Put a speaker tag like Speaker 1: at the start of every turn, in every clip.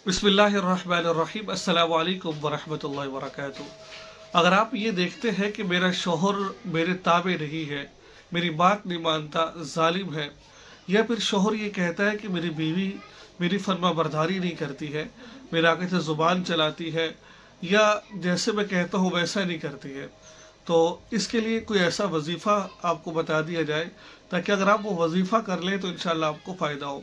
Speaker 1: बिस्मिल्लाहिर्रहमानिर्रहीम अस्सलामु अलैकुम वरहमतुल्लाहि वबरकातुहू। अगर आप ये देखते हैं कि मेरा शोहर मेरे ताबे नहीं है, मेरी बात नहीं मानता, जालिम है, या फिर शोहर ये कहता है कि मेरी बीवी मेरी फर्मा बरदारी नहीं करती है, मेरे आगे से ज़ुबान चलाती है, या जैसे मैं कहता हूँ वैसा नहीं करती है, तो इसके लिए कोई ऐसा वजीफ़ा आपको बता दिया जाए ताकि अगर आप वो वजीफ़ा कर लें तो इंशाल्लाह आपको फ़ायदा हो।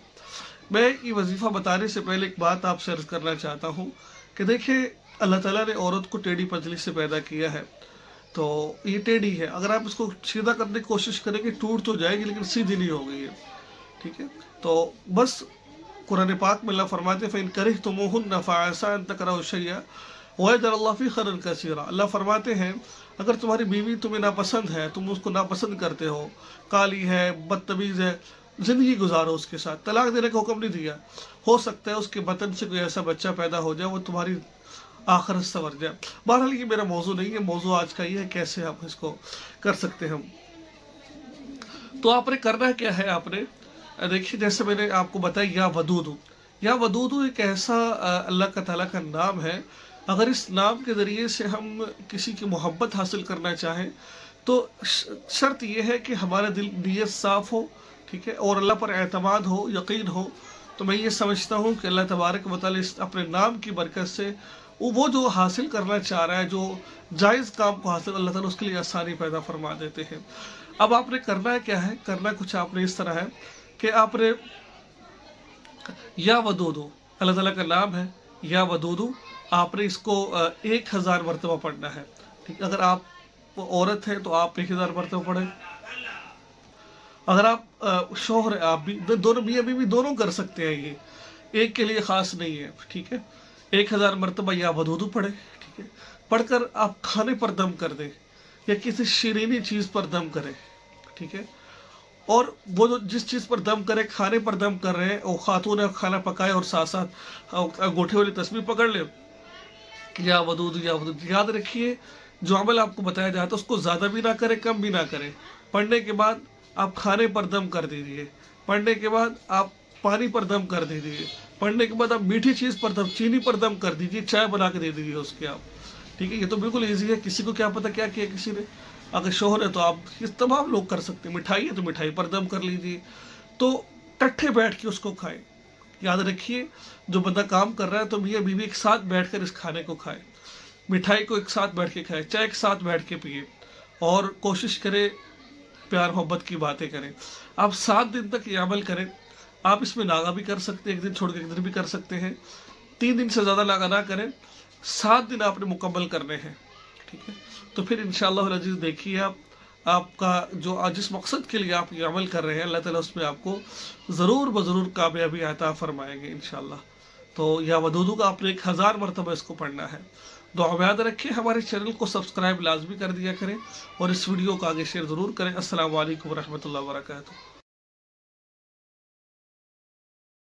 Speaker 1: मैं ये वजीफ़ा बताने से पहले एक बात आपसे अर्ज़ करना चाहता हूँ कि देखिए, अल्लाह ताला ने औरत को टेढ़ी पतली से पैदा किया है, तो ये टेढ़ी है। अगर आप इसको सीधा करने की कोशिश करेंगे टूट तो जाएगी, लेकिन सीधी नहीं हो गई है। ठीक है, तो बस कुरान पाक में अल्लाह फरमाते फ़इन करिहतुमूहुन्ना फ़असा अन तकरहू शैअन वयजअलल्लाहु फ़ीहि खैरन कसीरा। अल्लाह फरमाते हैं अगर तुम्हारी बीवी तुम्हें नापसंद है, तुम उसको नापसंद करते हो, काली है, बदतमीज़ है, ज़िंदगी गुजारो उसके साथ, तलाक देने का हुक्म नहीं दिया। हो सकता है उसके बतन से कोई ऐसा बच्चा पैदा हो जाए वो तुम्हारी आखिरत संवर जाए। बहरहाल ये मेरा मौजू नहीं है, मौजू आज का ये है कैसे आप इसको कर सकते हैं। तो आपने करना क्या है, आपने देखिए जैसे मैंने आपको बताया या वदूदू एक ऐसा अल्लाह ताला का नाम है। अगर इस नाम के ज़रिए से हम किसी की मोहब्बत हासिल करना चाहें तो शर्त यह है कि हमारा दिल नीयत साफ़ हो, ठीक है, और अल्लाह पर एतमाद हो, यकीन हो। तो मैं ये समझता हूँ कि अल्लाह तबारक व तआला अपने नाम की बरकत से वो जो हासिल करना चाह रहा है, जो जायज़ काम को हासिल, अल्लाह ताला उसके लिए आसानी पैदा फरमा देते हैं। अब आपने करना क्या है, करना कुछ आपने इस तरह है कि आपने या वदूदू, अल्लाह ताला का नाम है या वदूदू, आपने इसको 1000 मरतबा पढ़ना है। ठीक, अगर आप औरत है तो आप 1000 मरतबा पढ़ें। अगर आप शौहर है, आप भी दोनों, मियाँ बीवी दोनों कर सकते हैं, ये एक के लिए ख़ास नहीं है। ठीक है, 1000 मरतबा या वदूदू पढ़े। ठीक है, पढ़कर आप खाने पर दम कर दें या किसी शीरीनी चीज़ पर दम करें। ठीक है, और वो जो जिस चीज़ पर दम करे, खाने पर दम कर रहे हैं, वो खातून खाना पकाए और साथ साथ अंगूठे वाली तस्बीह पकड़ ले, या वदूद। याद रखिए, जो अमल आपको बताया जाता है उसको ज़्यादा भी ना करें, कम भी ना करें। पढ़ने के बाद आप खाने पर दम कर दीजिए, पढ़ने के बाद आप पानी पर दम कर दीजिए, पढ़ने के बाद आप मीठी चीज़ पर दम, चीनी पर दम कर दीजिए, चाय बना के दे दीजिए उसके आप। ठीक है, ये तो बिल्कुल ईजी है, किसी को क्या पता क्या किया किसी ने। अगर शोहर है तो आप इस तमाम लोग कर सकते हैं। मिठाई है तो मिठाई पर दम कर लीजिए, तो टट्ठे बैठ के उसको खाएं। याद रखिए, जो बंदा काम कर रहा है तो मियाँ बीवी एक साथ बैठकर इस खाने को खाए, मिठाई को एक साथ बैठ के खाए, चाय एक साथ बैठ के पिए, और कोशिश करें प्यार मोहब्बत की बातें करें। आप 7 दिन तक ये अमल करें। आप इसमें नागा भी कर सकते हैं, एक दिन छोड़ के एक दिन भी कर सकते हैं। 3 दिन से ज़्यादा नागा ना करें, 7 दिन आपने मुकम्मल करने हैं। ठीक है, तो फिर इंशाअल्लाह अज़ीज़ देखिए, आपका जो जिस मकसद के लिए आप ये अमल कर रहे हैं, अल्लाह ताला उसमें आपको ज़रूर ज़रूर कामयाबी अता फरमाएंगे इंशाअल्लाह। तो या वदूदू का आपने 1000 मरतबा इसको पढ़ना है। दुआ में याद रखें, हमारे चैनल को सब्सक्राइब लाजमी कर दिया करें और इस वीडियो को आगे शेयर ज़रूर करें। अस्सलामु अलैकुम वरहमतुल्लाहि वबरकातुहू।